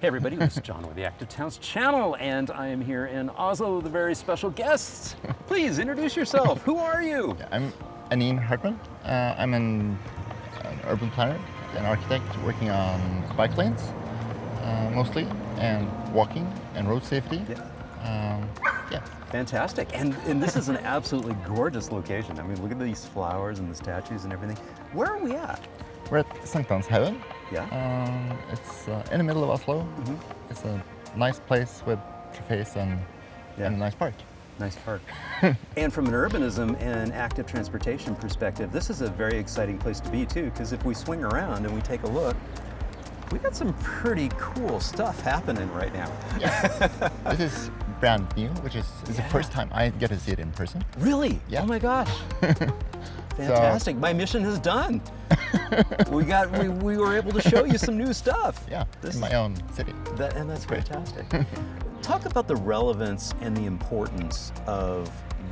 Hey everybody, this is John with the Active Towns channel, and I am here in Oslo with a very special guest. Please introduce yourself. Who are you? I'm Anine Hartmann. I'm an urban planner, an architect working on bike lanes, mostly, and walking and road safety. Yeah. Fantastic. And this is an absolutely gorgeous location. I mean, look at these flowers and the statues and everything. Where are we at? We're at Sankthanshaugen. Yeah. It's in the middle of Oslo. Mm-hmm. It's a nice place with cafes and a nice park. Nice park. And from an urbanism and active transportation perspective, this is a very exciting place to be too, because if we swing around and we take a look, we got some pretty cool stuff happening right now. Yeah. This is brand new, which is the first time I get to see it in person. Really? Yeah. Oh my gosh. Fantastic. My mission is done. we were able to show you some new stuff. Yeah, in my own city. And that's fantastic. Talk about the relevance and the importance of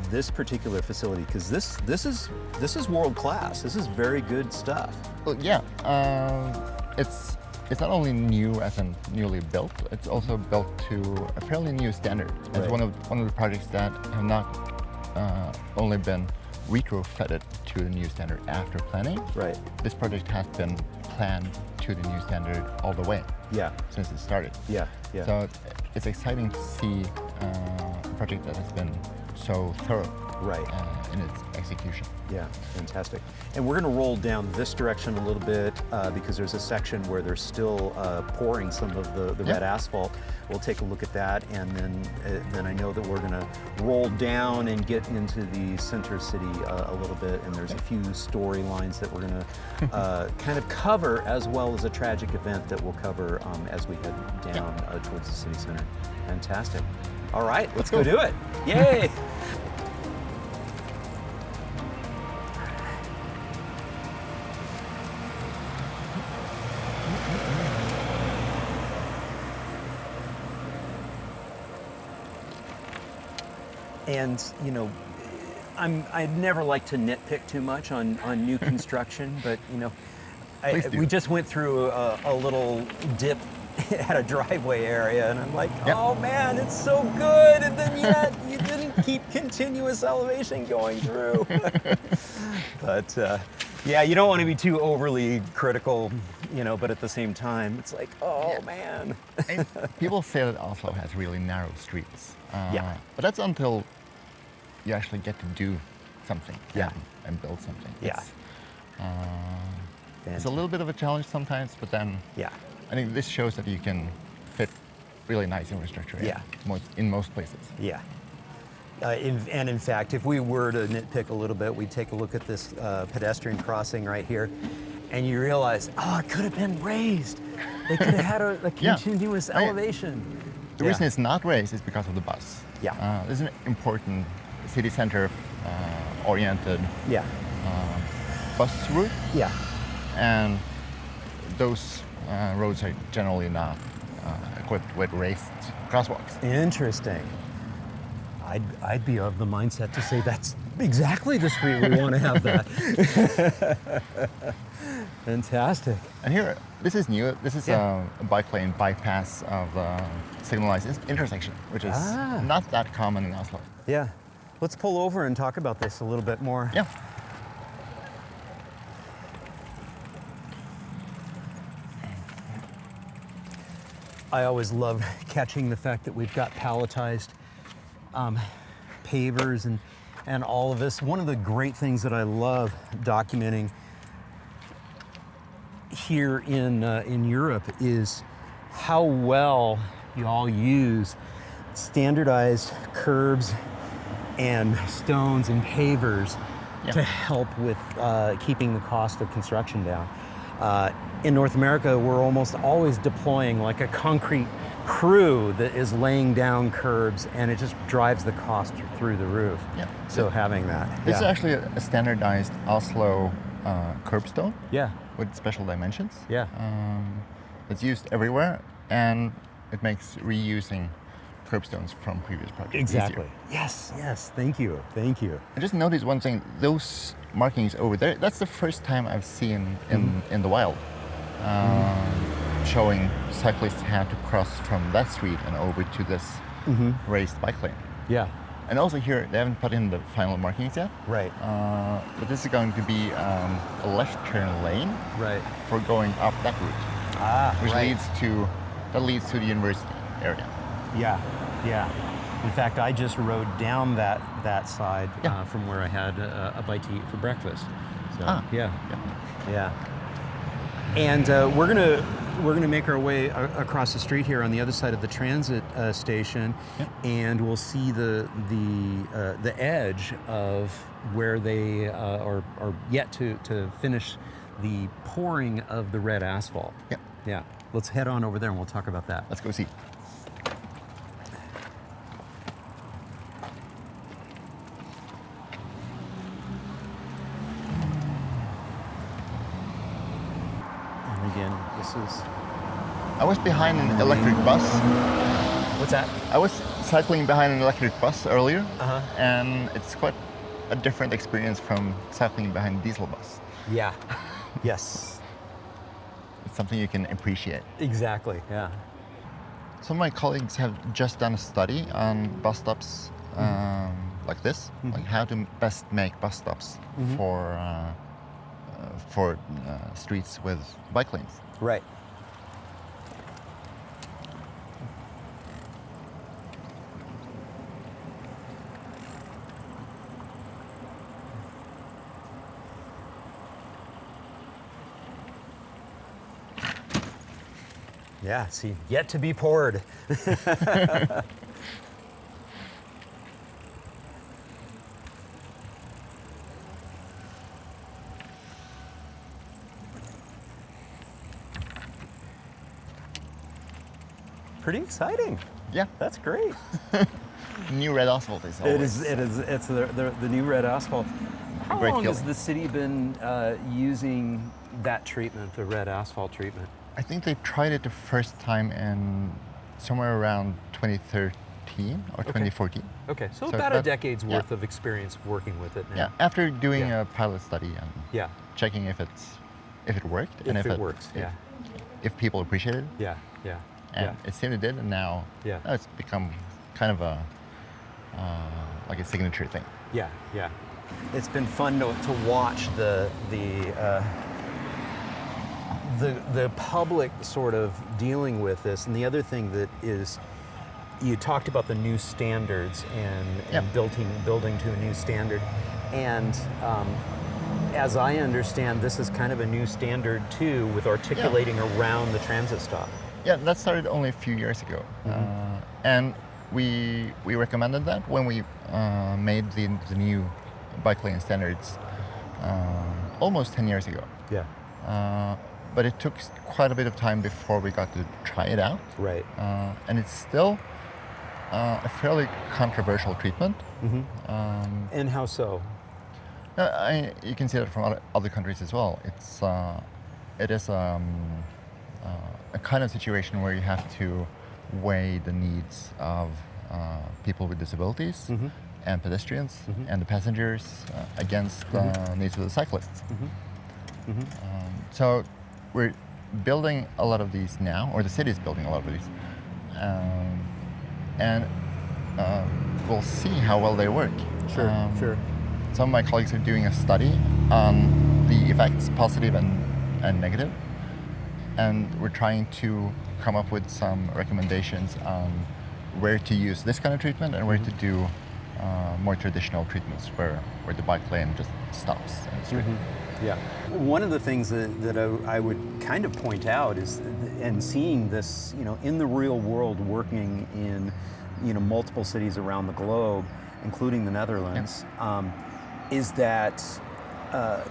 this particular facility, because this is world class. This is very good stuff. Well, yeah, it's not only new as in newly built, it's also built to a fairly new standard. It's Right. one of the projects that have not only been retrofitted to the new standard after planning. Right. This project has been planned to the new standard all the way. Yeah. Since it started. Yeah. Yeah. So it's exciting to see a project that has been so thorough. Right. In its execution. Yeah, fantastic. And we're going to roll down this direction a little bit because there's a section where they're still pouring some of the red asphalt. We'll take a look at that, and then I know that we're going to roll down and get into the center city a little bit, and there's a few storylines that we're going to kind of cover, as well as a tragic event that we'll cover as we head down towards the city center. Fantastic. All right, let's go do it. Yay! And you know, I'd never like to nitpick too much on new construction, but you know, we just went through a little dip at a driveway area, and I'm like, oh man, it's so good, and then yet you didn't keep continuous elevation going through. But yeah, you don't want to be too overly critical, you know, but at the same time, it's like, oh man. People say that Oslo has really narrow streets. But that's until you actually get to do something and build something. Yeah. It's a little bit of a challenge sometimes, but then I think this shows that you can fit really nice infrastructure in most places. Yeah. And in fact, if we were to nitpick a little bit, we'd take a look at this pedestrian crossing right here, and you realize, oh, it could have been raised. They could have had a continuous elevation. The reason it's not raised is because of the bus. Yeah. This is an important city center oriented bus route. Yeah. And those roads are generally not equipped with raised crosswalks. Interesting. I'd be of the mindset to say that's exactly the street we want to have that. Fantastic. And here, this is new. This is a bike lane bypass of signalized intersection, which is not that common in Oslo. Yeah. Let's pull over and talk about this a little bit more. Yeah. I always love catching the fact that we've got palletized pavers and all of this. One of the great things that I love documenting here in Europe is how well you all use standardized curbs and stones and pavers to help with keeping the cost of construction down. In North America, we're almost always deploying like a concrete crew that is laying down curbs, and it just drives the cost through the roof. Yeah. So having that. This is actually a standardized Oslo curbstone. Yeah. With special dimensions. Yeah. It's used everywhere, and it makes reusing curbstones from previous projects easier. Yes. Thank you. I just noticed one thing. Those markings over there, that's the first time I've seen in the wild. showing cyclists how to cross from that street and over to this raised bike lane. Yeah. And also here, they haven't put in the final markings yet. Right. But this is going to be a left turn lane Right. for going up that route, which right. leads to the university area. Yeah. Yeah. In fact, I just rode down that side from where I had a bite to eat for breakfast. So yeah. And we're gonna make our way across the street here on the other side of the transit station, and we'll see the edge of where they are yet to finish the pouring of the red asphalt. Yep. Yeah. Let's head on over there and we'll talk about that. Let's go see. And again, this is. I was behind an electric bus. What's that? I was cycling behind an electric bus earlier, Uh-huh. and it's quite a different experience from cycling behind a diesel bus. Yeah. Yes. It's something you can appreciate. Exactly. Yeah. Some of my colleagues have just done a study on bus stops like this, like how to best make bus stops for streets with bike lanes. Right. Yeah, see, yet to be poured. Pretty exciting. Yeah, That's great. new red asphalt is always. It's the new red asphalt. How great long has feeling. the city been using that treatment, the red asphalt treatment? I think they tried it the first time in somewhere around 2013 or 2014. Okay, so So about a that- decade's worth of experience working with it now. Yeah, after doing Yeah. a pilot study and Yeah, checking if it worked and if it works, if people appreciate it, yeah, and it seemed it did, and now it's become kind of a like a signature thing. yeah. It's been fun to watch the public sort of dealing with this. And the other thing that is, you talked about the new standards and building to a new standard. And as I understand, this is kind of a new standard too, with articulating around the transit stop. Yeah, that started only a few years ago, and we recommended that when we made the new bike lane standards almost 10 years ago. Yeah. But it took quite a bit of time before we got to try it out. Right. And it's still a fairly controversial treatment. And how so? You can see that from other countries as well. It is a kind of situation where you have to weigh the needs of people with disabilities and pedestrians and the passengers against the needs of the cyclists. So we're building a lot of these now, or the city is building a lot of these, and we'll see how well they work. Sure. Some of my colleagues are doing a study on the effects, positive and negative, and we're trying to come up with some recommendations on where to use this kind of treatment and where to do more traditional treatments where the bike lane just stops and it's straight. Yeah. One of the things that I would kind of point out is, and seeing this, in the real world, working in, multiple cities around the globe, including the Netherlands, is that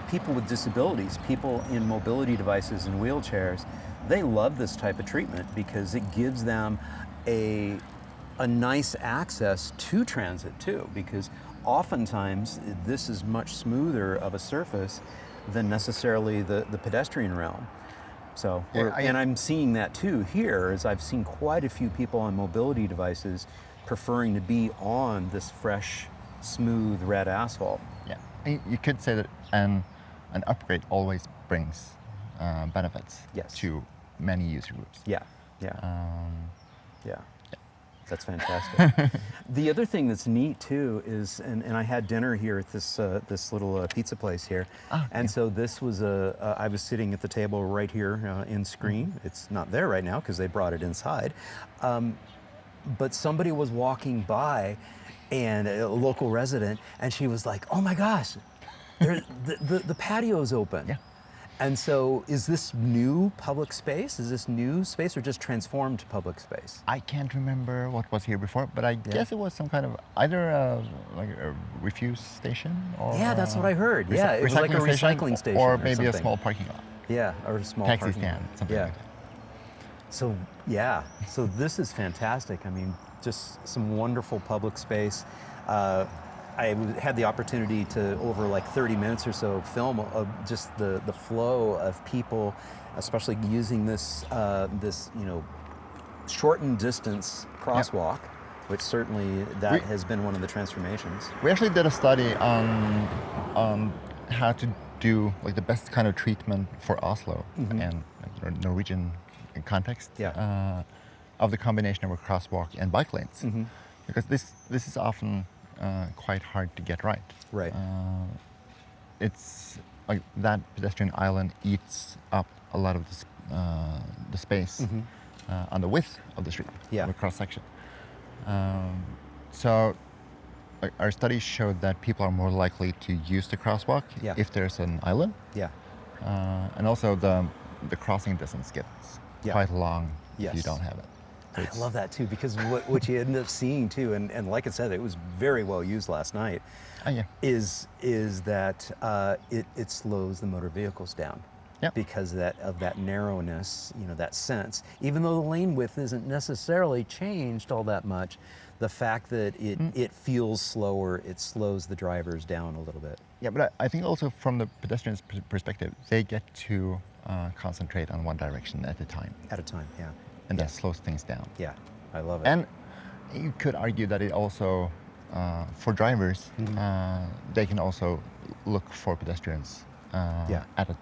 people with disabilities, people in mobility devices and wheelchairs, they love this type of treatment because it gives them a nice access to transit too, because oftentimes this is much smoother of a surface than necessarily the pedestrian realm. So, and I'm seeing that too here, as I've seen quite a few people on mobility devices preferring to be on this fresh, smooth red asphalt. Yeah, you could say that an upgrade always brings benefits Yes. to many user groups. Yeah, yeah, Um, yeah. That's fantastic. The other thing that's neat too is, and I had dinner here at this little pizza place here, and so this was I was sitting at the table right here in screen. It's not there right now because they brought it inside, but somebody was walking by, and a local resident, and she was like, "Oh my gosh, the patio's open." Yeah. And so, is this new public space? Is this new space or just transformed public space? I can't remember what was here before, but I guess it was some kind of either like a refuse station or Yeah, that's what I heard. Yeah, it was like a recycling station or maybe a something. small parking lot, Yeah, or a small taxi parking lot. stand, something Yeah. like that. So yeah, so this is fantastic. I mean, just some wonderful public space. Had the opportunity to, over like 30 minutes or so, film just the flow of people, especially using this shortened distance crosswalk, which certainly has been one of the transformations. We actually did a study on how to do like the best kind of treatment for Oslo and Norwegian context of the combination of a crosswalk and bike lanes, because this is often quite hard to get right. Right. It's like that pedestrian island eats up a lot of the space on the width of the street, Yeah. of a cross section. So like, our studies showed that people are more likely to use the crosswalk if there's an island, Yeah. and also the crossing distance gets quite long if you don't have it. I love that too, because what you end up seeing too, and like I said, it was very well used last night, is that it slows the motor vehicles down. Yeah. Because of that narrowness, that sense. Even though the lane width isn't necessarily changed all that much, the fact that it feels slower, it slows the drivers down a little bit. Yeah, but I think also from the pedestrian's perspective, they get to concentrate on one direction at a time. At a time, yeah. And that slows things down. Yeah, I love it. And you could argue that it also, for drivers, they can also look for pedestrians at a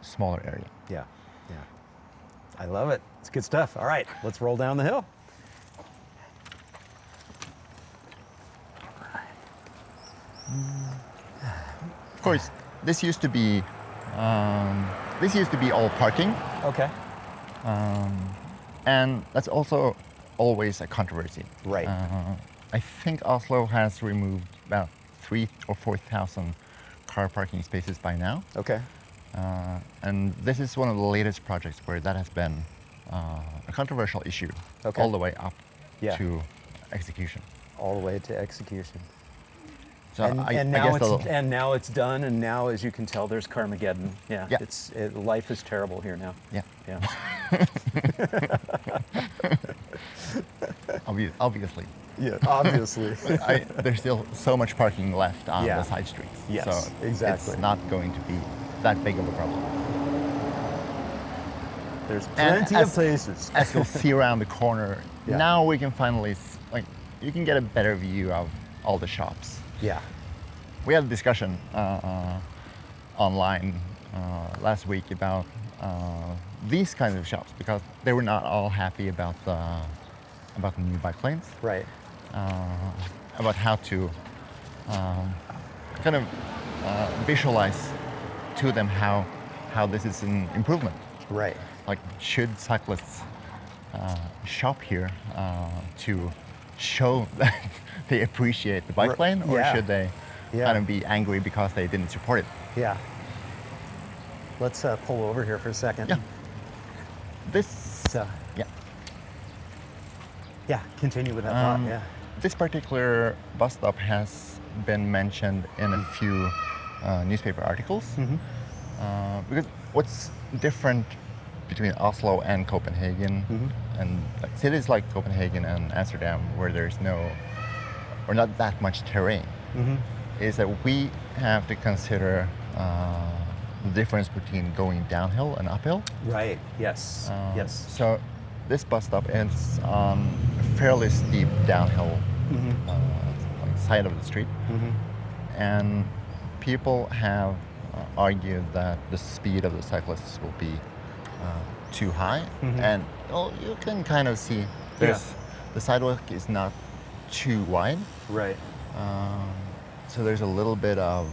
smaller area. Yeah, yeah. I love it. It's good stuff. All right, let's roll down the hill. Of course, this used to be all parking. Okay. And that's also always a controversy. Right. I think Oslo has removed about 3,000 or 4,000 car parking spaces by now. Okay. And this is one of the latest projects where that has been a controversial issue all the way up to execution. All the way to execution. So now it's done, and now, as you can tell, there's Carmageddon. Yeah. Life is terrible here now. Yeah. Yeah. Obviously. Yeah. Obviously. There's still so much parking left on the side streets. Yes. So exactly. It's not going to be that big of a problem. There's plenty of places. As you'll see around the corner, now we can finally you can get a better view of all the shops. Yeah. We had a discussion online last week about these kinds of shops because they were not all happy about the new bike lanes. Right. About how to kind of visualize to them how this is an improvement. Right. Like, should cyclists shop here to show that they appreciate the bike lane, or should they kind of be angry because they didn't support it? Yeah. Let's pull over here for a second. Yeah. Yeah, continue with that thought, yeah. This particular bus stop has been mentioned in a few newspaper articles. Because what's different between Oslo and Copenhagen and like cities like Copenhagen and Amsterdam, where there's not that much terrain, is that we have to consider the difference between going downhill and uphill. Right, yes, yes. So this bus stop is on a fairly steep downhill side of the street. And people have argued that the speed of the cyclists will be too high, and you can kind of see the sidewalk is not too wide. Right. So there's a little bit of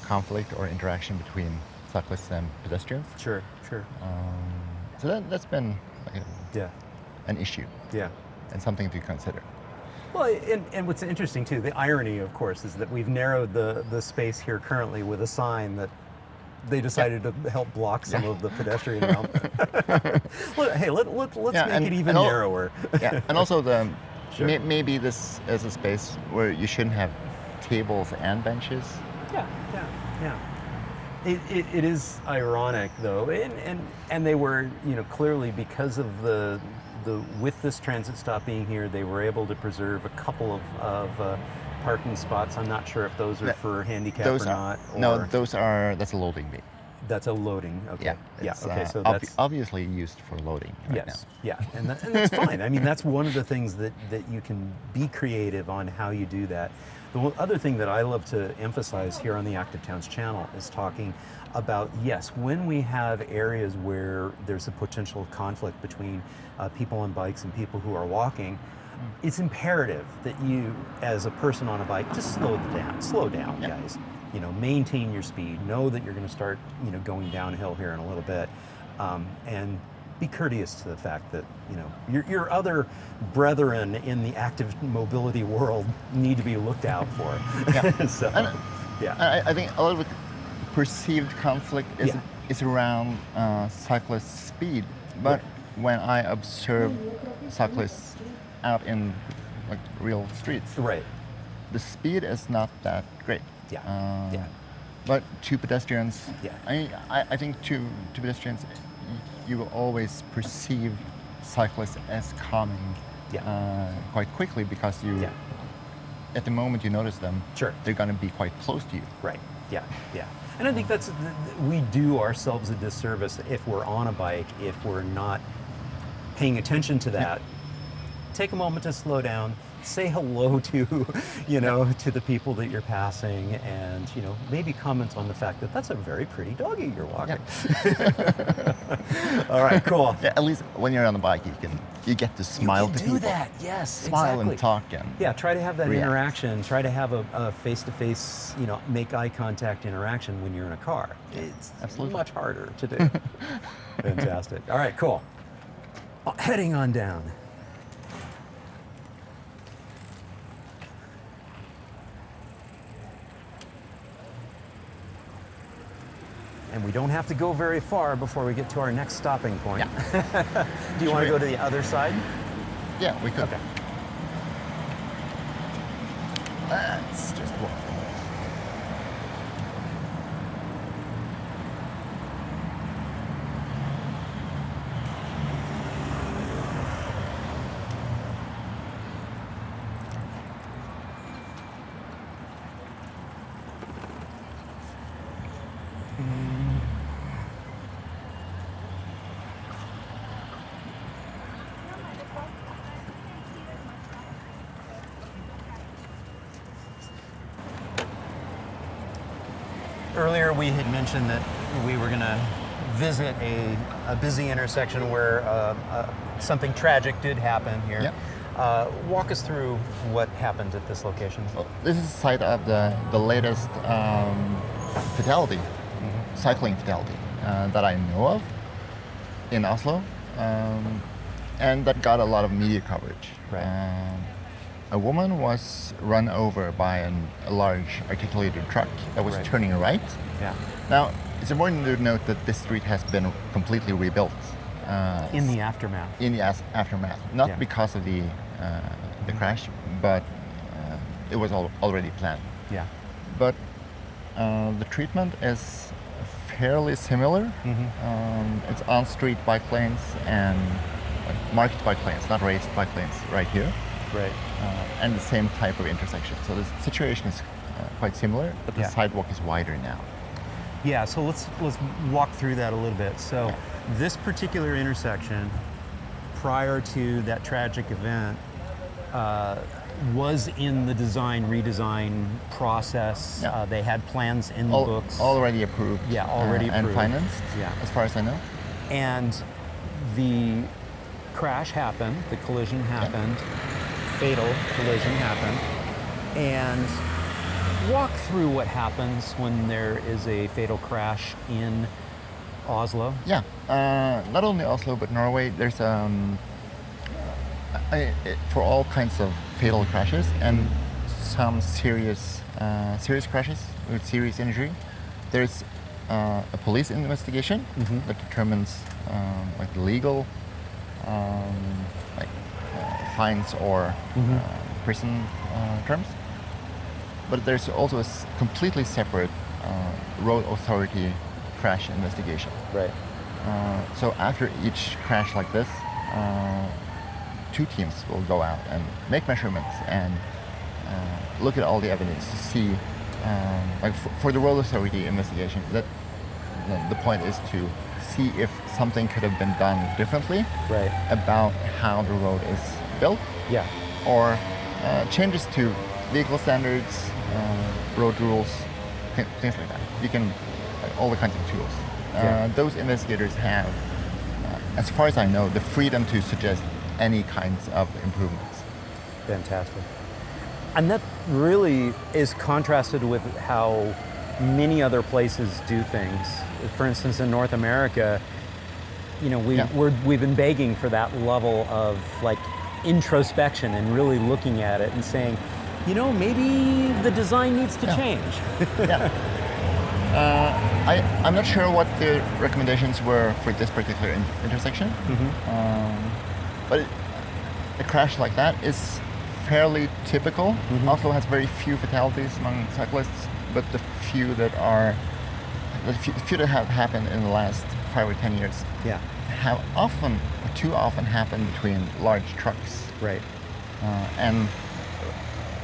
conflict or interaction between cyclists and pedestrians. Sure. So that's been like an issue Yeah. and something to consider. Well, and what's interesting too, the irony, of course, is that we've narrowed the space here currently with a sign that they decided to help block some of the pedestrian realm. Hey, let's make it even narrower. And also Sure. maybe this is a space where you shouldn't have tables and benches. Yeah. It is ironic though, and they were, clearly because of the with this transit stop being here, they were able to preserve a couple of parking spots. I'm not sure if those are for handicap or not. No, that's a loading bay. That's a loading. Okay. Okay. So that's obviously used for loading. Right now. Yeah, and that's fine. I mean, that's one of the things that you can be creative on how you do that. The other thing that I love to emphasize here on the Active Towns channel is talking about, yes, when we have areas where there's a potential conflict between people on bikes and people who are walking, it's imperative that you, as a person on a bike, just slow down, guys. Maintain your speed. Know that you're going to start, going downhill here in a little bit, and be courteous to the fact that your other brethren in the active mobility world need to be looked out for. So, I think a lot of perceived conflict is around cyclist speed, but when I observe cyclists out in like real streets, right, the speed is not that great. But to pedestrians, I think to pedestrians, you will always perceive cyclists as coming quite quickly because at the moment you notice them, they're going to be quite close to you. Right. Yeah. And I think we do ourselves a disservice if we're on a bike, if we're not paying attention to that. Take a moment to slow down, say hello to, to the people that you're passing, and maybe comment on the fact that that's a very pretty doggy you're walking. All right, cool. At least when you're on the bike, you get to smile to people. Do that, yes, smile exactly. and talk and try to have that react. Interaction. Try to have a face-to-face, make eye contact interaction when you're in a car. It's much harder to do. Fantastic. All right, cool. Heading on down. And we don't have to go very far before we get to our next stopping point. Do you want to go to the other side? Yeah, we could. Okay. Let's just walk. Earlier we had mentioned that we were going to visit a busy intersection where something tragic did happen here. Yep. Walk us through what happened at this location. Well, this is the site of the latest fatality, cycling fatality that I know of in Oslo, and that got a lot of media coverage. Right. A woman was run over by a large articulated truck that was turning right. Yeah. Now, it's important to note that this street has been completely rebuilt. In the aftermath. In the aftermath. Not because of the crash, but it was already planned. Yeah. But the treatment is fairly similar. It's on-street bike lanes and marked bike lanes, not raced bike lanes right here. Right. And the same type of intersection. So the situation is quite similar, but the sidewalk is wider now. Yeah, so let's walk through that a little bit. So this particular intersection, prior to that tragic event, was in the redesign process. They had plans in the books. Already approved. Yeah, already approved. And financed, as far as I know. And the crash happened, the collision happened, fatal collision happened, and walk through what happens when there is a fatal crash in Oslo. Yeah, not only Oslo but Norway. There's for all kinds of fatal crashes and some serious crashes with serious injury. There's a police investigation that determines like legal fines or prison terms. But there's also a completely separate road authority crash investigation. Right. So after each crash like this, 2 teams will go out and make measurements and look at all the evidence to see, for the road authority investigation, that the point is to see if something could have been done differently about how the road is built, or changes to vehicle standards, road rules, things like that. You can, all the kinds of tools. Those investigators have, as far as I know, the freedom to suggest any kinds of improvements. Fantastic. And that really is contrasted with how many other places do things. For instance, in North America, you know, we've been begging for that level of like introspection and really looking at it and saying, you know, maybe the design needs to change. I'm not sure what the recommendations were for this particular intersection, but a crash like that is fairly typical. Oslo has very few fatalities among cyclists, but the few that have happened in the last 5 or 10 years have often, or too often, happened between large trucks. And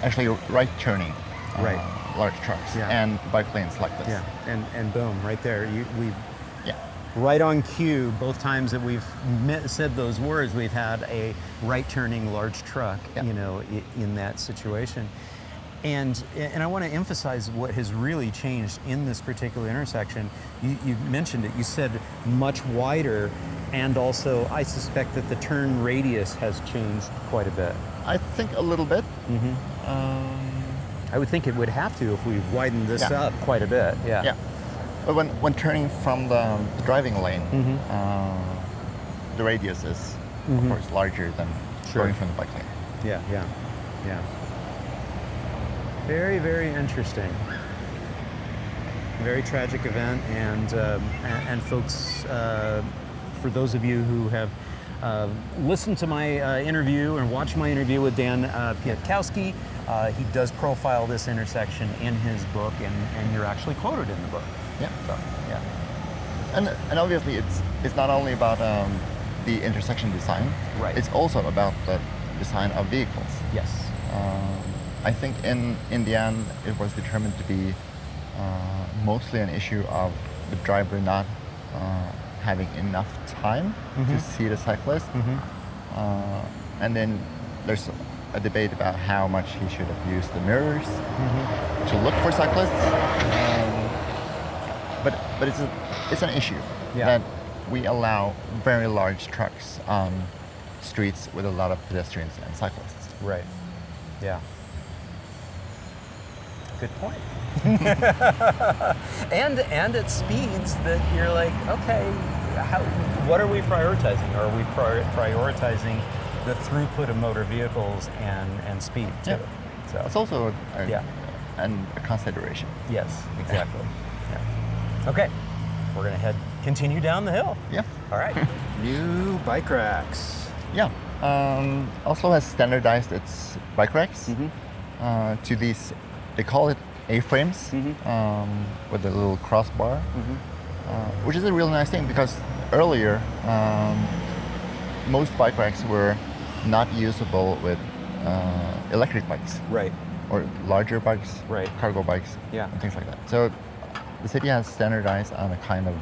actually right turning large trucks and bike lanes like this. And boom, right there. Right on cue, both times that we've said those words, we've had a right-turning large truck, you know, in that situation. And I want to emphasize what has really changed in this particular intersection. You mentioned it. You said much wider, and also I suspect that the turn radius has changed quite a bit. I think a little bit. I would think it would have to if we widen this up quite a bit. But when turning from the driving lane, the radius is, of course, larger than going from the bike lane. Very, very interesting. Very tragic event, and folks, for those of you who have listened to my interview and watched my interview with Dan Pietkowski, he does profile this intersection in his book, and you're actually quoted in the book. And obviously it's not only about the intersection design. It's also about the design of vehicles. I think in the end it was determined to be mostly an issue of the driver not having enough time to see the cyclist, and then there's a debate about how much he should have used the mirrors to look for cyclists. But it's an issue that we allow very large trucks on streets with a lot of pedestrians and cyclists. Good point. and at speeds that you're like, okay, what are we prioritizing? Are we prioritizing the throughput of motor vehicles and speed too? So it's also a consideration. Yes, exactly. Okay, we're gonna continue down the hill. All right. New bike racks. Oslo has standardized its bike racks to these, they call it A-frames, with a little crossbar, which is a really nice thing because earlier most bike racks were not usable with electric bikes. Or larger bikes, cargo bikes, and things like that. So the city has standardized on a kind of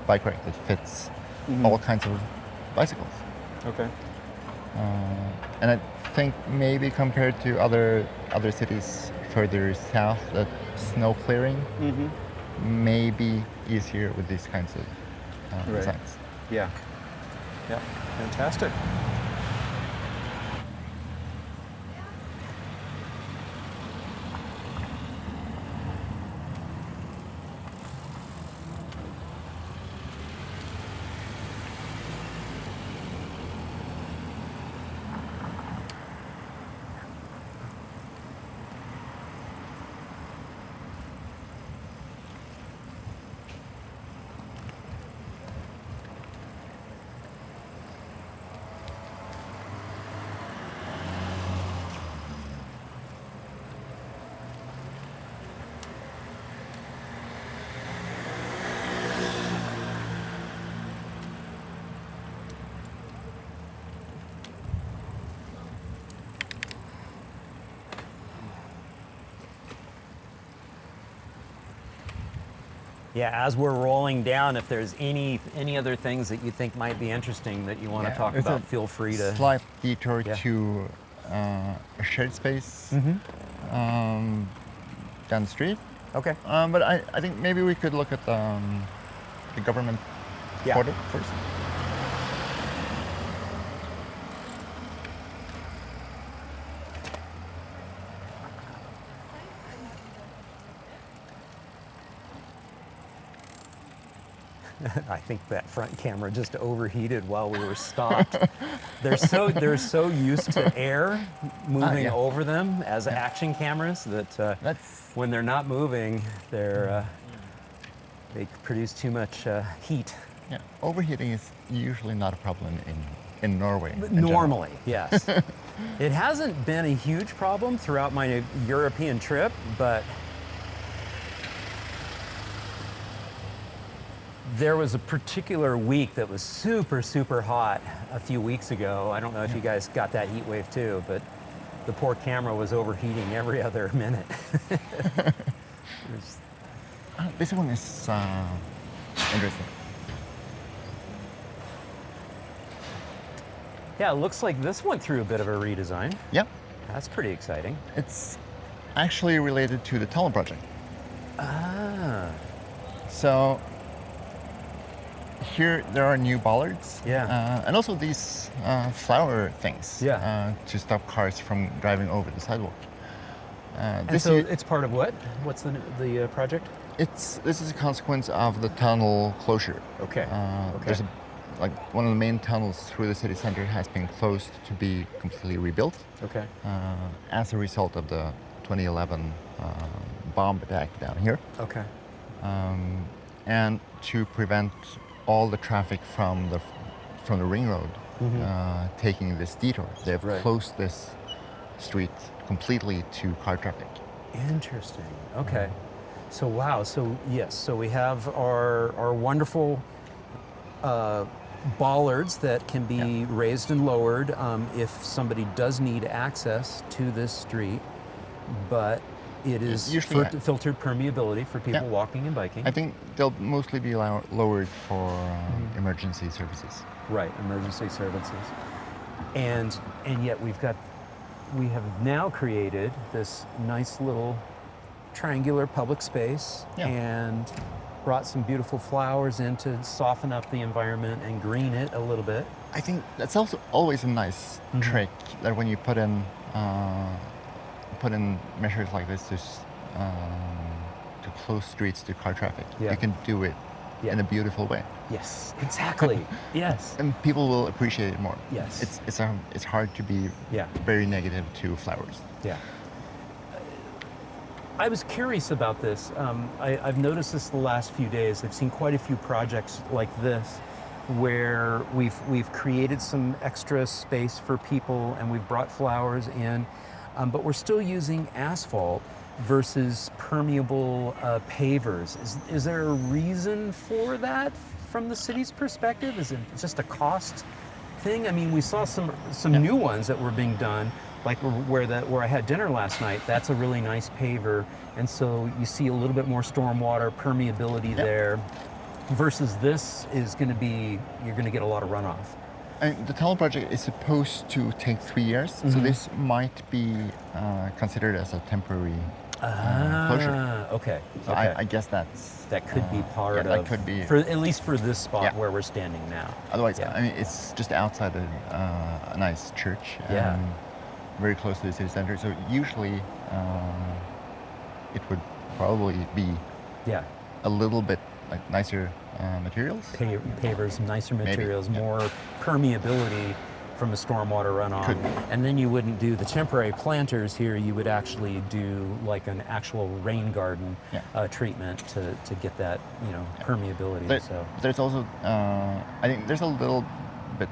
bike rack that fits all kinds of bicycles. And I think maybe compared to other cities further south, that snow clearing may be easier with these kinds of designs. Yeah. Yeah. Fantastic. Yeah, as we're rolling down, if there's any other things that you think might be interesting that you want to talk it's about, a feel free to. Slight detour Yeah. to a shared space down the street. Okay. But I think maybe we could look at the government Yeah. quarter first. I think that front camera just overheated while we were stopped. they're so used to air moving yeah. over them as action cameras that That's when they're not moving, they produce too much heat. yeah. Overheating is usually not a problem in Norway. in general. Normally, yes. It hasn't been a huge problem throughout my European trip, but there was a particular week that was super, super hot a few weeks ago. I don't know if you guys got that heat wave too, but the poor camera was overheating every other minute. This one is interesting. Yeah, it looks like this went through a bit of a redesign. Yeah, That's pretty exciting. it's actually related to the tunnel project. Ah, So here there are new bollards. Yeah. And also these flower things. Yeah. To stop cars from driving over the sidewalk. and so it's part of what? What's the project? This is a consequence of the tunnel closure. Okay. Okay. There's one of the main tunnels through the city center has been closed to be completely rebuilt Okay. as a result of the 2011 bomb attack down here. Okay. And to prevent all the traffic from the ring road taking this detour, they've Right. closed this street completely to car traffic. Interesting. Okay. So wow. So yes. So we have our wonderful bollards that can be raised and lowered if somebody does need access to this street, but it is Usually, filtered permeability for people Yeah. walking and biking. I think they'll mostly be lowered for emergency services. Right, emergency services. And yet we have now created this nice little triangular public space Yeah. and brought some beautiful flowers in to soften up the environment and green it a little bit. I think that's also always a nice trick that when you put in measures like this to close streets to car traffic, Yeah. you can do it Yeah. in a beautiful way, Yes, exactly. Yes. and people will appreciate it more. Yes. It's hard to be Yeah. very negative to flowers. Yeah. I was curious about this. I've noticed this the last few days. I've seen quite a few projects like this where we've created some extra space for people and we've brought flowers in, but we're still using asphalt versus permeable pavers. Is there a reason for that from the city's perspective? Is it just a cost thing? I mean, we saw some new ones that were being done, like where I had dinner last night. That's a really nice paver, and so you see a little bit more stormwater permeability there. Versus this is going to be, you're going to get a lot of runoff. And the tunnel project is supposed to take 3 years, so this might be considered as a temporary closure. Okay. So Okay. I guess that's That could be part yeah, of, that could be. for at least for this spot Yeah. where we're standing now. Otherwise, Yeah. I mean, it's just outside a nice church Yeah. and very close to the city center. So usually, it would probably be Yeah. a little bit like nicer materials. Pavers, nicer Maybe, materials, yeah. more permeability from a stormwater runoff. Could be. And then you wouldn't do the temporary planters here, you would actually do like an actual rain garden Yeah. treatment to get that, permeability. So There's also, I think there's a little bit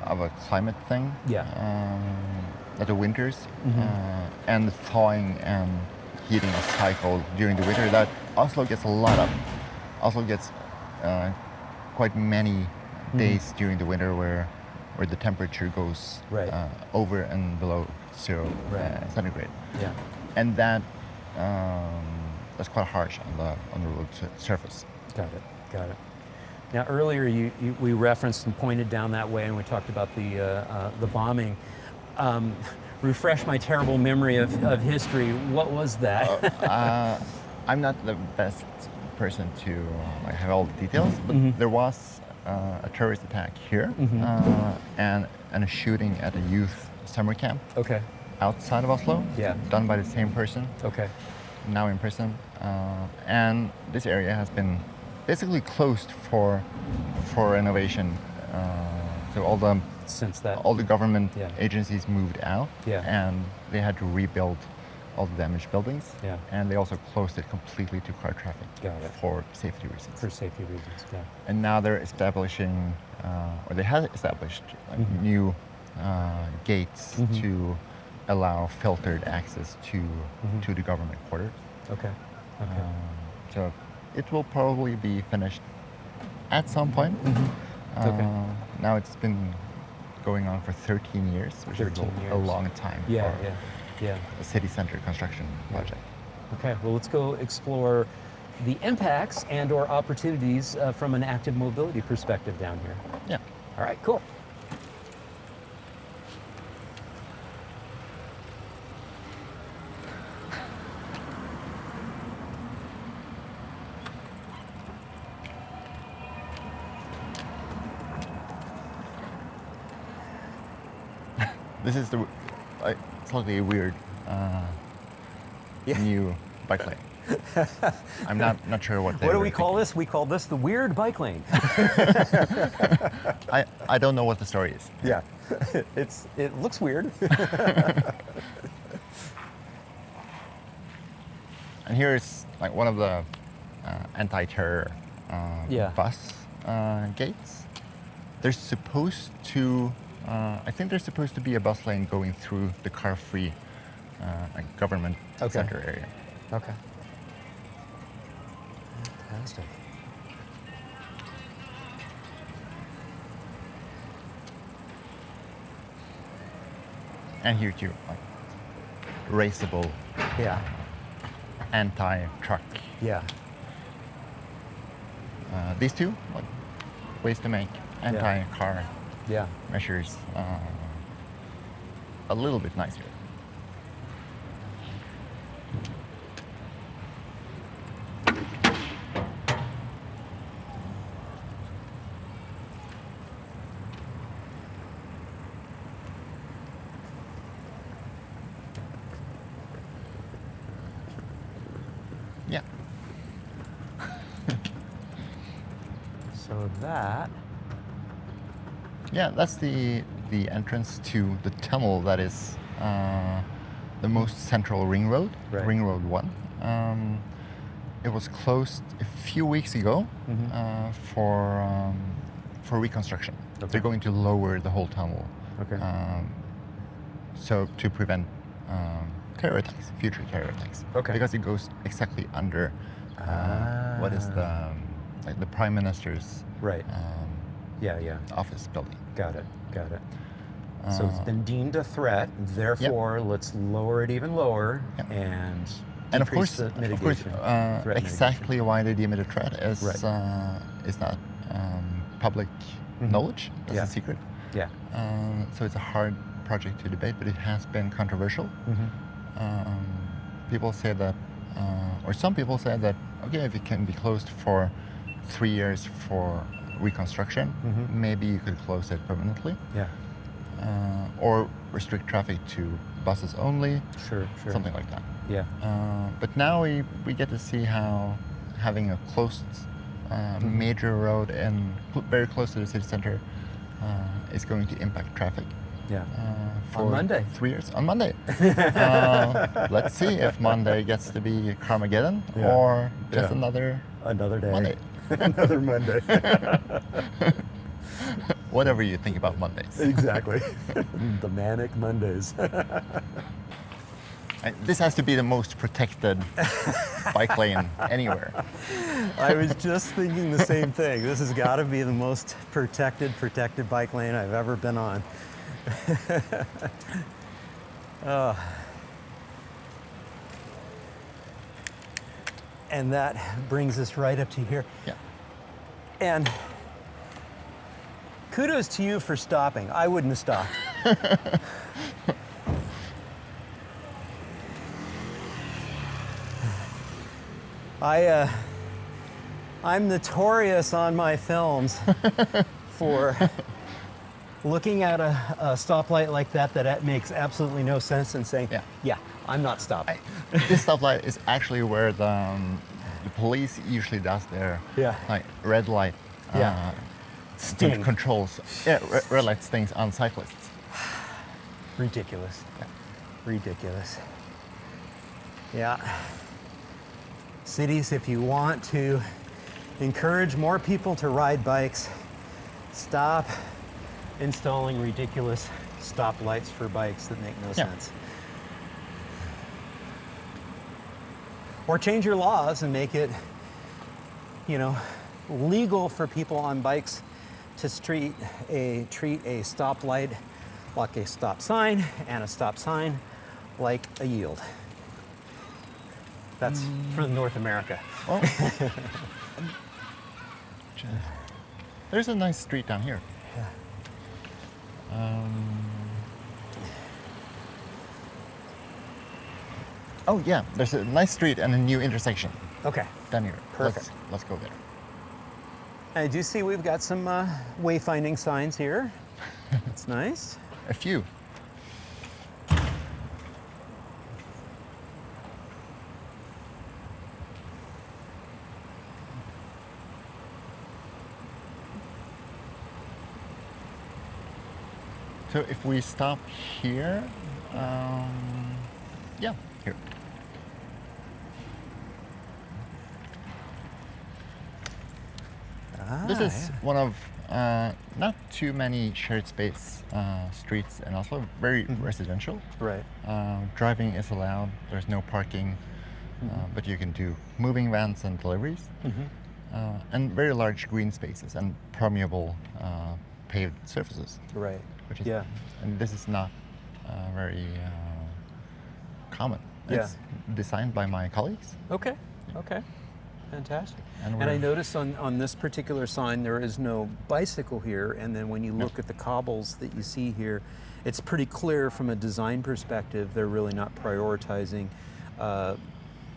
of a climate thing. Yeah. At the winters and the thawing and heating cycle during the winter that Oslo gets a lot of. Oslo gets quite many days during the winter where the temperature goes Right. over and below 0 Right. centigrade, yeah. and that's quite harsh on the road surface. Got it. Now earlier we referenced and pointed down that way, and we talked about the bombing. Refresh my terrible memory of history. What was that? I'm not the best person to have all the details, but there was a terrorist attack here and a shooting at a youth summer camp Okay. outside of Oslo, Yeah. done by the same person, Okay. now in prison. And this area has been basically closed for renovation. So Since that. all the government Yeah. agencies moved out, Yeah. and they had to rebuild all the damaged buildings. Yeah. And they also closed it completely to car traffic Got it. for safety reasons. For safety reasons. Yeah. And now they're establishing, or they have established new gates to allow filtered access to the government quarters. Okay. So it will probably be finished at some point. Okay. Now it's been going on for 13 years, which 13 is a years. long time Yeah. for Yeah. a city center construction project. Okay. Well, let's go explore the impacts and/or opportunities from an active mobility perspective down here. Yeah. All right. Cool. This is the slightly weird new bike lane. I'm not sure what they What do were we call thinking. this? We call this the weird bike lane. I don't know what the story is. Yeah. It looks weird. And here is like one of the anti-terror Yeah. bus gates. There's supposed to, I think there's supposed to be a bus lane going through the car-free government Okay. center area. Okay. Fantastic. And here too, like raceable Yeah. anti-truck. Yeah. These two, like ways to make anti-car Yeah. measures a little bit nicer. Yeah. So that. Yeah, that's the entrance to the tunnel that is the most central ring road, Right. Ring Road 1. It was closed a few weeks ago for reconstruction. Okay. They're going to lower the whole tunnel, Okay. so to prevent terror attacks, future terror attacks. Okay. Because it goes exactly under what is the Prime Minister's Right. Yeah. office building. Got it. So it's been deemed a threat. Therefore, let's lower it even lower Yep. and And of decrease course, the mitigation. threat exactly why they deem it a threat is Right. is not public knowledge. That's Yeah. a secret. mitigation. So it's a hard project to debate, but it has been controversial. people say that, or some people say that, okay, if it can be closed for 3 years for reconstruction, maybe you could close it permanently. Yeah. Or restrict traffic to buses only, Sure. something like that. Yeah. But now we get to see how having a closed major road and very close to the city center is going to impact traffic. Yeah. For On Monday. 3 years. On Monday. Let's see if Monday gets to be Carmageddon or just another day. Monday. Another Monday. Whatever you think about Mondays. Exactly. The manic Mondays. This has to be the most protected bike lane anywhere. I was just thinking the same thing. This has got to be the most protected bike lane I've ever been on. And that brings us right up to here. Yeah. And kudos to you for stopping. I wouldn't have stopped. I'm notorious on my films for looking at a stoplight like that makes absolutely no sense and saying, yeah, I'm not stopping. This stoplight is actually where the police usually does their like red light Sting. controls. Yeah, red light stings on cyclists. Ridiculous. Ridiculous. Yeah. Cities, if you want to encourage more people to ride bikes, stop installing ridiculous stoplights for bikes that make no sense. Or change your laws and make it, legal for people on bikes to treat a stoplight like a stop sign and a stop sign like a yield. That's for North America. Well, there's a nice street down here. Oh yeah, there's a nice street and a new intersection Okay. down here. Perfect. Let's go there. I do see we've got some wayfinding signs here. That's nice. A few. So if we stop here, yeah, here. This is one of not too many shared space streets in Oslo, very residential. Right. Driving is allowed, there's no parking, but you can do moving vans and deliveries. And very large green spaces and permeable paved surfaces. Right. Which is, Yeah. and this is not very common. It's designed by my colleagues. Okay. Okay. Fantastic. And And I noticed on this particular sign there is no bicycle here, and then when you look at the cobbles that you see here, it's pretty clear from a design perspective they're really not prioritizing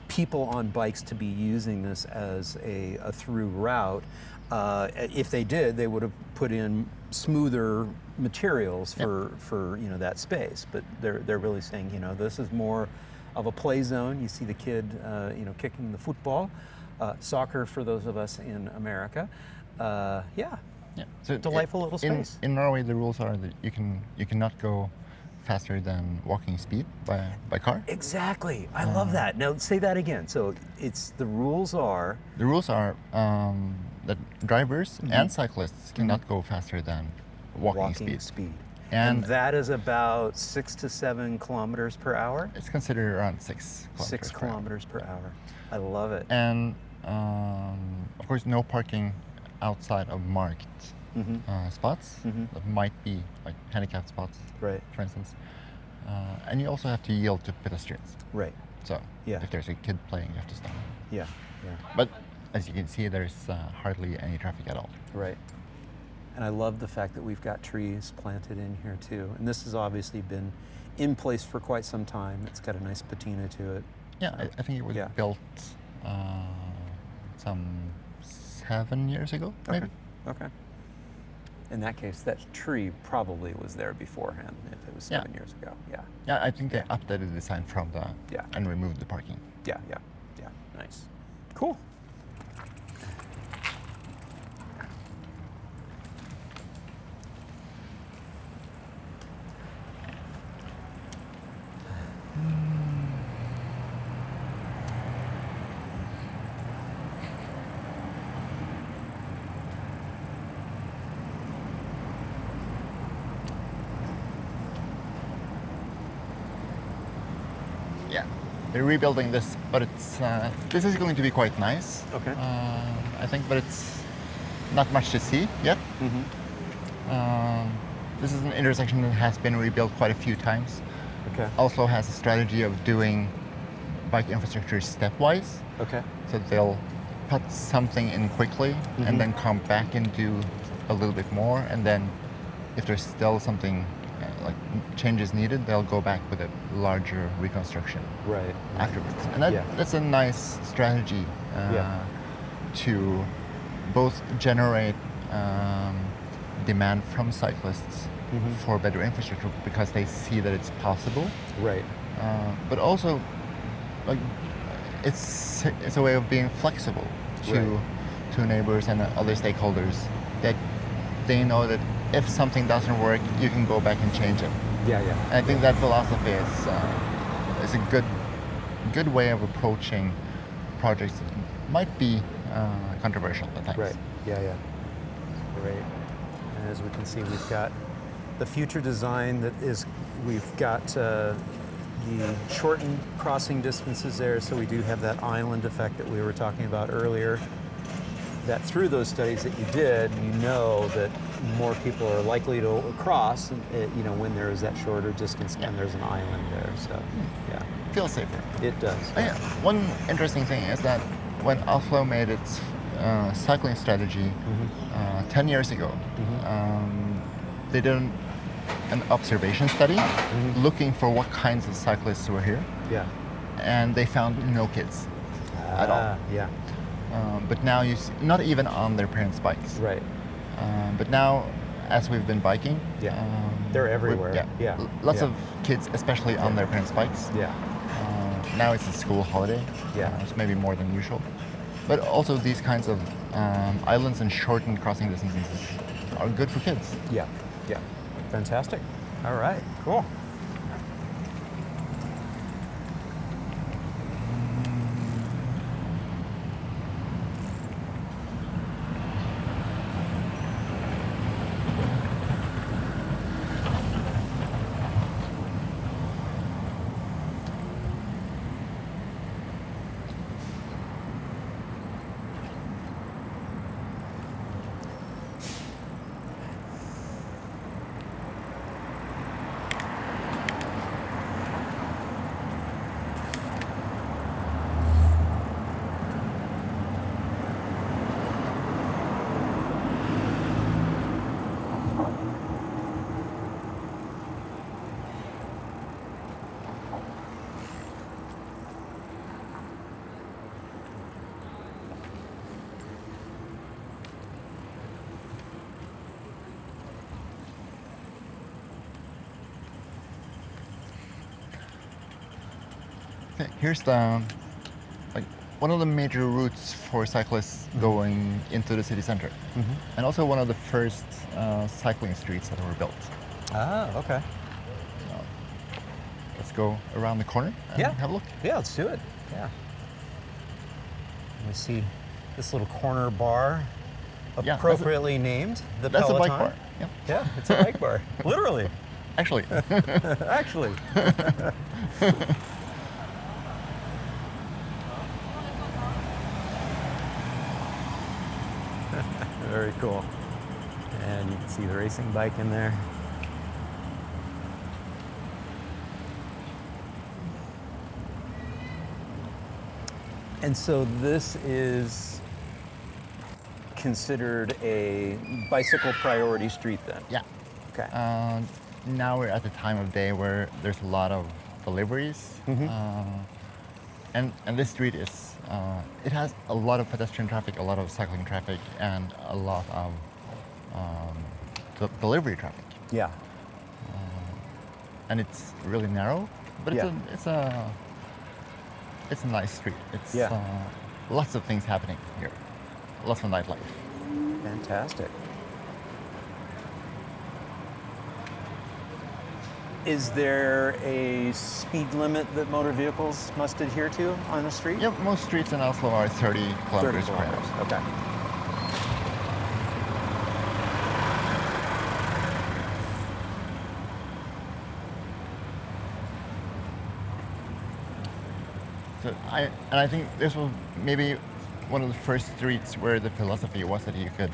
people on bikes to be using this as a through route. If they did, they would have put in smoother materials for that space. But they're really saying, this is more of a play zone. You see the kid, kicking the football, soccer for those of us in America. Yeah. So Delightful little space. In Norway, the rules are that you cannot go faster than walking speed by car. Exactly. I love that. Now say that again. So the rules are that drivers and cyclists cannot go faster than walking speed. And that is about 6 to 7 kilometers per hour? It's considered around 6 kilometers 6 kilometers per hour. I love it. And of course, no parking outside of marked spots that might be like handicapped spots, Right. for instance. And you also have to yield to pedestrians. Right. So if there's a kid playing, you have to stop. Yeah. But as you can see, there's hardly any traffic at all. Right. And I love the fact that we've got trees planted in here too. And this has obviously been in place for quite some time. It's got a nice patina to it. Yeah, I think it was Yeah. built some 7 years ago, maybe. Okay. In that case, that tree probably was there beforehand if it was 7 years ago. Yeah. Yeah, I think they updated the design from the Yeah. and removed the parking. Yeah. Nice. Cool. Yeah, they're rebuilding this, but it's this is going to be quite nice. Okay. I think, but it's not much to see yet. This is an intersection that has been rebuilt quite a few times. Okay. Oslo has a strategy of doing bike infrastructure stepwise, Okay. so they'll put something in quickly and then come back and do a little bit more, and then if there's still something like changes needed, they'll go back with a larger reconstruction Right. afterwards. And that's a nice strategy to both generate demand from cyclists for better infrastructure because they see that it's possible, Right. but also like it's a way of being flexible to neighbors and other stakeholders, that they know that if something doesn't work, you can go back and change it. Yeah. And I think that philosophy is a good way of approaching projects that might be controversial at times. Right. Yeah. Great. And as we can see, we've got the future design we've got the shortened crossing distances there, so we do have that island effect that we were talking about earlier. That through those studies that you did, you know that more people are likely to cross, when there is that shorter distance and there's an island there. So, yeah, Feels safer. it does. Oh, yeah. One interesting thing is that when Oslo made its cycling strategy 10 years ago, they did an observation study looking for what kinds of cyclists were here, Yeah. and they found no kids at all. Yeah. But now you see, not even on their parents' bikes. Right. But now, as we've been biking, They're everywhere. Lots of kids, especially on their parents' bikes. Yeah. Now it's a school holiday. Yeah. It's maybe more than usual. But also these kinds of islands and shortened crossing distances are good for kids. Yeah. Fantastic. All right. Cool. Okay, here's one of the major routes for cyclists going into the city center, and also one of the first cycling streets that were built. Ah, okay. Let's go around the corner and have a look. Yeah, let's do it. Yeah. We see this little corner bar, Yeah, appropriately named the That's Peloton. a bike bar. Yeah. Yeah, it's a bike bar. Literally. Actually, Actually. Very cool. And you can see the racing bike in there. And so this is considered a bicycle priority street then? yeah. Okay. Now we're at the time of day where there's a lot of deliveries. And this street is, it has a lot of pedestrian traffic, a lot of cycling traffic, and a lot of delivery traffic. Yeah. And it's really narrow, but Yeah. it's a nice street. It's Yeah. Lots of things happening here, lots of nightlife. Fantastic. Is there a speed limit that motor vehicles must adhere to on the street? Yeah, most streets in Oslo are 30 30 kilometers per hour. kilometers. Okay. So I think this was maybe one of the first streets where the philosophy was that you could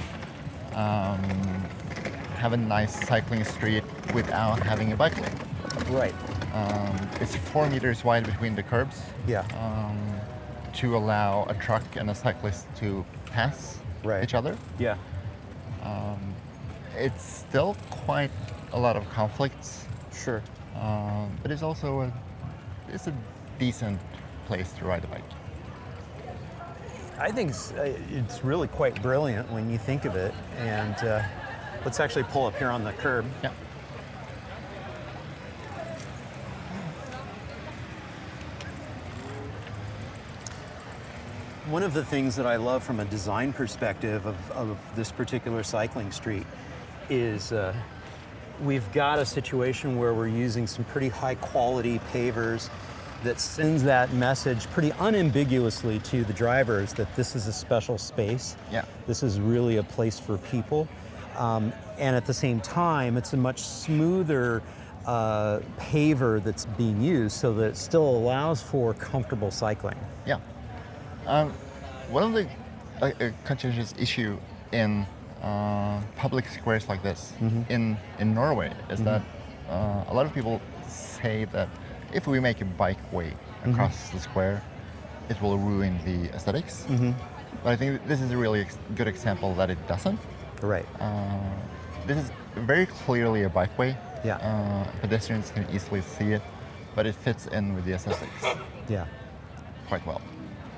have a nice cycling street without having a bike lane. Right. It's 4 meters wide between the curbs Yeah. to allow a truck and a cyclist to pass Right. each other. Yeah. It's still quite a lot of conflicts, Sure. but it's also it's a decent place to ride a bike. I think it's really quite brilliant when you think of it. And let's actually pull up here on the curb. Yeah. One of the things that I love from a design perspective of this particular cycling street is we've got a situation where we're using some pretty high quality pavers that sends that message pretty unambiguously to the drivers that this is a special space. Yeah. This is really a place for people. And at the same time, it's a much smoother paver that's being used so that it still allows for comfortable cycling. Yeah. One of the contentious issue in public squares like this in Norway is that a lot of people say that if we make a bike way across the square, it will ruin the aesthetics. But I think this is a really good example that it doesn't. Right. This is very clearly a bike way. Yeah. Pedestrians can easily see it, but it fits in with the aesthetics Yeah. quite well.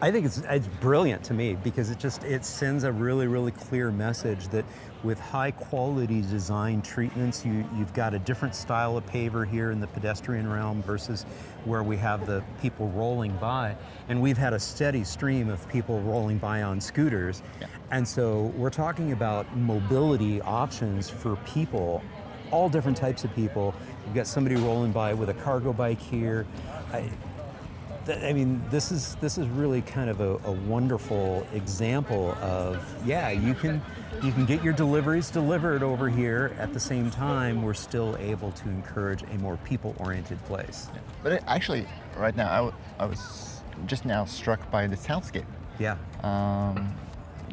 I think it's brilliant to me because it sends a really clear message that with high quality design treatments, you've got a different style of paver here in the pedestrian realm versus where we have the people rolling by. And we've had a steady stream of people rolling by on scooters. Yeah. And so we're talking about mobility options for people, all different types of people. You've got somebody rolling by with a cargo bike here. I mean, this is really kind of a wonderful example of, yeah, you can get your deliveries delivered over here. At the same time, we're still able to encourage a more people-oriented place. Yeah. But actually, right now, I was just now struck by the soundscape. Yeah.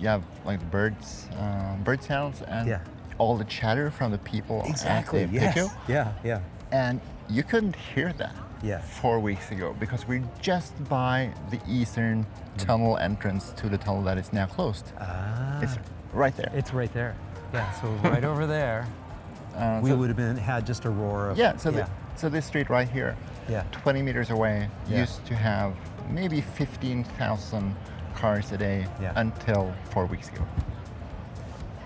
You have like the bird sounds, and Yeah. all the chatter from the people Exactly. at the Yes. Patron. Yeah. And you couldn't hear that Yeah. 4 weeks ago because we're just by the eastern tunnel entrance to the tunnel that is now closed. Ah. It's right there. It's right there. Yeah, so right over there. We so- would have had just a roar of. Yeah, so this street right here, Yeah. 20 meters away, Yeah. used to have maybe 15,000 cars a day Yeah. until 4 weeks ago.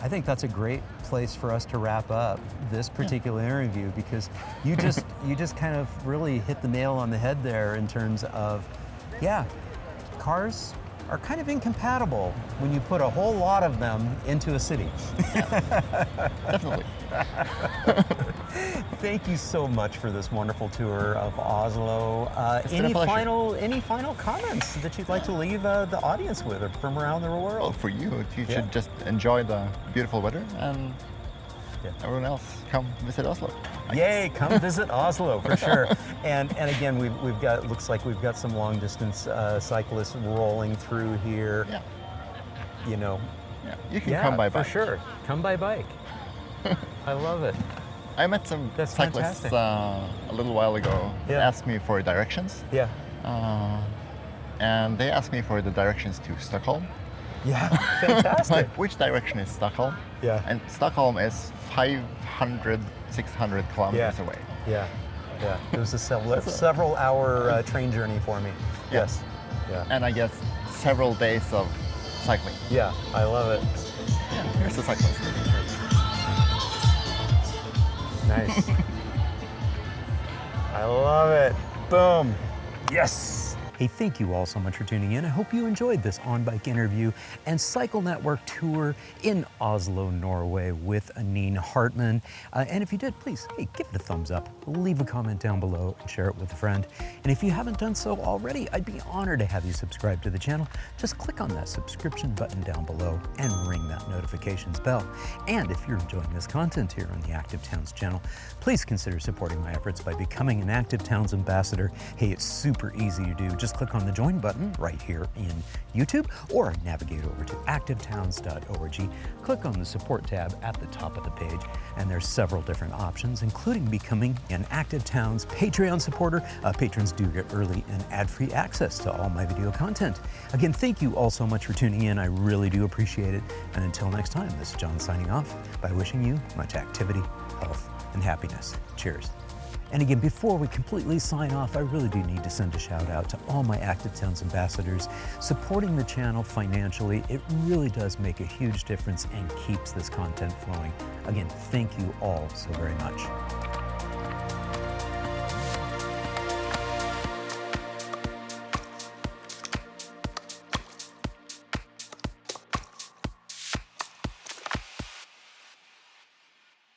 I think that's a great place for us to wrap up this particular interview because you just kind of really hit the nail on the head there in terms of, yeah, cars are kind of incompatible when you put a whole lot of them into a city. Definitely. Thank you so much for this wonderful tour of Oslo. been a pleasure. Any final comments that you'd like to leave the audience with from around the Well, world? for you Yeah. should just enjoy the beautiful weather, and Yeah. everyone else, come visit Oslo. Yay, come visit Oslo for sure. And again, we've got, looks like we've got some long distance cyclists rolling through here. Yeah, You know, yeah. You can yeah, come by for bike. sure. Come by bike. I love it. I met some That's cyclists fantastic. a little while ago. They Yeah. asked me for directions, Yeah. and they asked me for the directions to Stockholm. Yeah, fantastic. Like, which direction is Stockholm? Yeah. And Stockholm is 500, 600 kilometers Yeah. away. Yeah. It was a several hour train journey for me. Yeah. Yes. Yeah. and I guess several days of cycling. Yeah, I love it. Yeah, here's the cyclist. Nice. I love it. Boom. Yes. Hey, thank you all so much for tuning in. I hope you enjoyed this on-bike interview and Cycle Network tour in Oslo, Norway with Anine Hartmann. And if you did, please, hey, give it a thumbs up, leave a comment down below, and share it with a friend. And if you haven't done so already, I'd be honored to have you subscribe to the channel. Just click on that subscription button down below and ring that notifications bell. And if you're enjoying this content here on the Active Towns channel, please consider supporting my efforts by becoming an Active Towns ambassador. Hey, it's super easy to do. Just click on the join button right here in YouTube or navigate over to activetowns.org. Click on the support tab at the top of the page, and there's several different options, including becoming an Active Towns Patreon supporter. Patrons do get early and ad-free access to all my video content. Again, thank you all so much for tuning in. I really do appreciate it. And until next time, this is John signing off by wishing you much activity, health, and happiness. Cheers. And again, before we completely sign off, I really do need to send a shout out to all my Active Towns ambassadors. Supporting the channel financially, it really does make a huge difference and keeps this content flowing. Again, thank you all so very much.